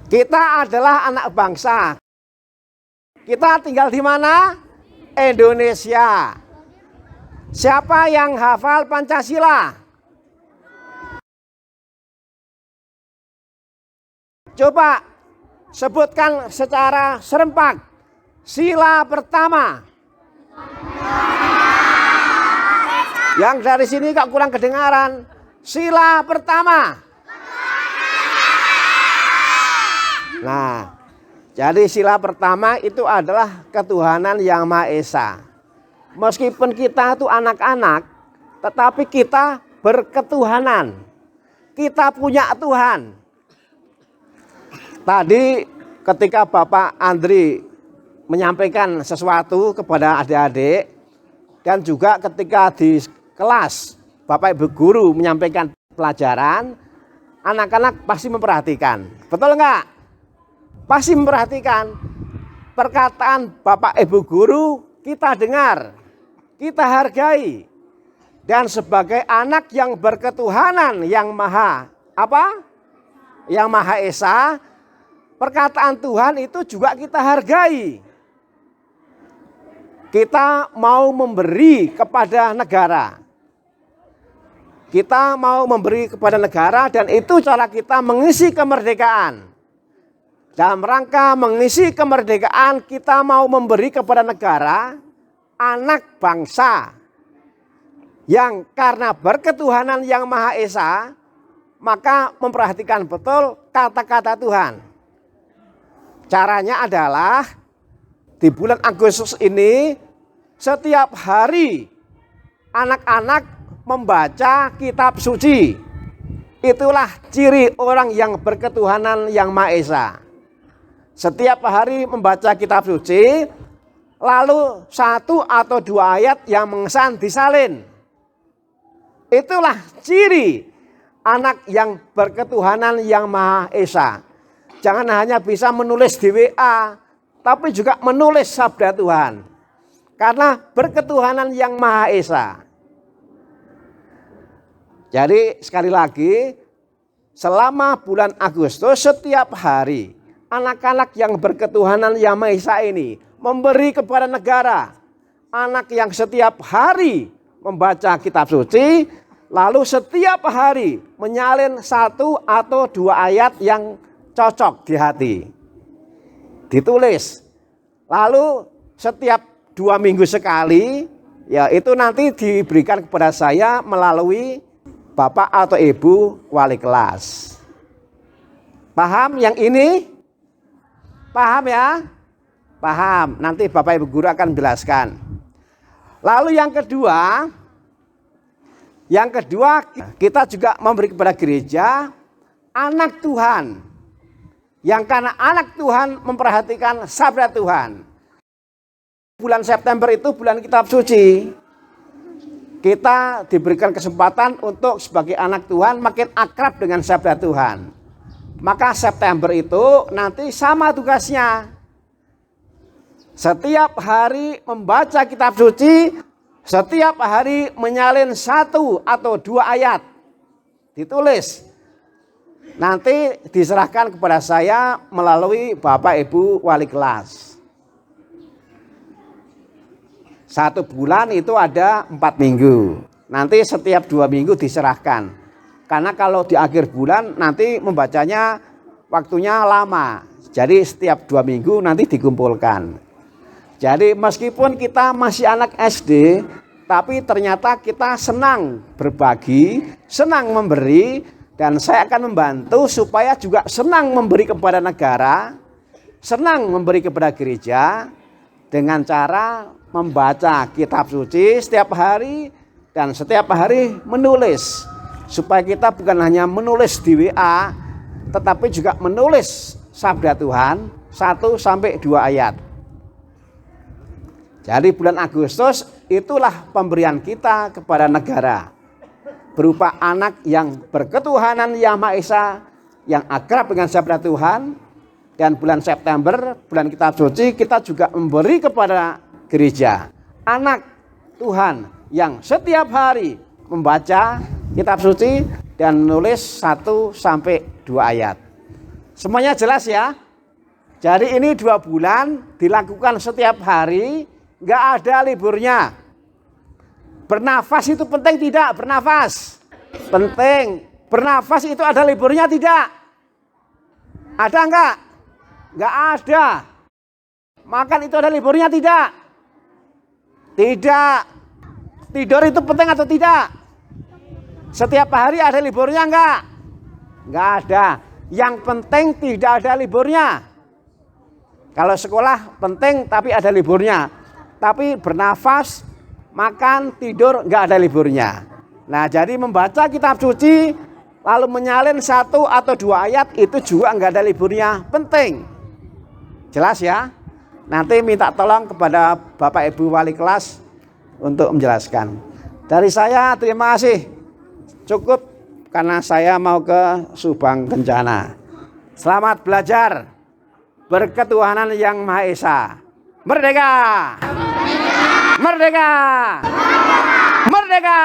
Kita adalah anak bangsa. Kita tinggal di mana? Indonesia. Siapa yang hafal Pancasila? Coba sebutkan secara serempak. Sila pertama. Yang dari sini kok kurang kedengaran. Sila pertama. Nah, jadi sila pertama itu adalah ketuhanan yang Maha Esa. Meskipun kita itu anak-anak, tetapi kita berketuhanan. Kita punya Tuhan. Tadi ketika Bapak Andri menyampaikan sesuatu kepada adik-adik, dan juga ketika di kelas Bapak Ibu Guru menyampaikan pelajaran, anak-anak pasti memperhatikan. Betul enggak? Pasti memperhatikan. Perkataan Bapak Ibu Guru kita dengar, kita hargai. Dan sebagai anak yang berketuhanan yang maha apa? Yang Maha Esa, perkataan Tuhan itu juga kita hargai. Kita mau memberi kepada negara. Kita mau memberi kepada negara dan itu cara kita mengisi kemerdekaan. Dalam rangka mengisi kemerdekaan kita mau memberi kepada negara anak bangsa yang karena berketuhanan yang Maha Esa maka memperhatikan betul kata-kata Tuhan. Caranya adalah di bulan Agustus ini setiap hari anak-anak membaca kitab suci. Itulah ciri orang yang berketuhanan yang Maha Esa. Setiap hari membaca kitab suci, lalu 1 atau 2 ayat yang mengesan disalin. Itulah ciri anak yang berketuhanan yang Maha Esa. Jangan hanya bisa menulis di WA, tapi juga menulis sabda Tuhan. Karena berketuhanan yang Maha Esa. Jadi sekali lagi, selama bulan Agustus setiap hari anak-anak yang berketuhanan yang Maha Esa ini memberi kepada negara. Anak yang setiap hari membaca kitab suci, lalu setiap hari menyalin 1 atau 2 ayat yang cocok di hati. Ditulis. Lalu setiap 2 minggu sekali, ya itu nanti diberikan kepada saya melalui Bapak atau Ibu wali kelas. Paham yang ini? Paham ya? Paham. Nanti Bapak Ibu Guru akan menjelaskan. Lalu yang kedua kita juga memberi kepada gereja anak Tuhan. Yang karena anak Tuhan memperhatikan sabda Tuhan. Bulan September itu bulan kitab suci. Kita diberikan kesempatan untuk sebagai anak Tuhan makin akrab dengan sabda Tuhan. Maka September itu nanti sama tugasnya. Setiap hari membaca kitab suci, setiap hari menyalin 1 atau 2 ayat. Ditulis. Nanti diserahkan kepada saya melalui Bapak Ibu wali kelas. 1 bulan itu ada 4 minggu. Nanti setiap 2 minggu diserahkan. Karena kalau di akhir bulan nanti membacanya waktunya lama. Jadi setiap 2 minggu nanti dikumpulkan. Jadi meskipun kita masih anak SD, tapi ternyata kita senang berbagi, senang memberi, dan saya akan membantu supaya juga senang memberi kepada negara, senang memberi kepada gereja, dengan cara membaca kitab suci setiap hari, dan setiap hari menulis. Supaya kita bukan hanya menulis di WA, tetapi juga menulis sabda Tuhan 1 sampai 2 ayat. Jadi bulan Agustus itulah pemberian kita kepada negara. Berupa anak yang berketuhanan yang Maha Esa, yang akrab dengan sabda Tuhan. Dan bulan September, bulan kitab suci, kita juga memberi kepada gereja. Anak Tuhan yang setiap hari membaca kitab suci dan menulis 1 sampai 2 ayat. Semuanya jelas ya? Jadi ini 2 bulan dilakukan setiap hari, nggak ada liburnya. Bernafas itu penting tidak? Bernafas penting. Bernafas itu ada liburnya tidak? Ada enggak? Enggak ada. Makan itu ada liburnya tidak? Tidak. Tidur itu penting atau tidak? Setiap hari ada liburnya enggak? Enggak ada. Yang penting tidak ada liburnya. Kalau sekolah penting tapi ada liburnya. Tapi bernafas, makan, tidur enggak ada liburnya. Nah, jadi membaca kitab suci lalu menyalin 1 atau 2 ayat itu juga enggak ada liburnya. Penting. Jelas ya? Nanti minta tolong kepada Bapak Ibu wali kelas untuk menjelaskan. Dari saya terima kasih. Cukup karena saya mau ke Subang Kencana. Selamat belajar. Berketuhanan Yang Maha Esa. Merdeka! Merdeka! Merdeka! Merdeka!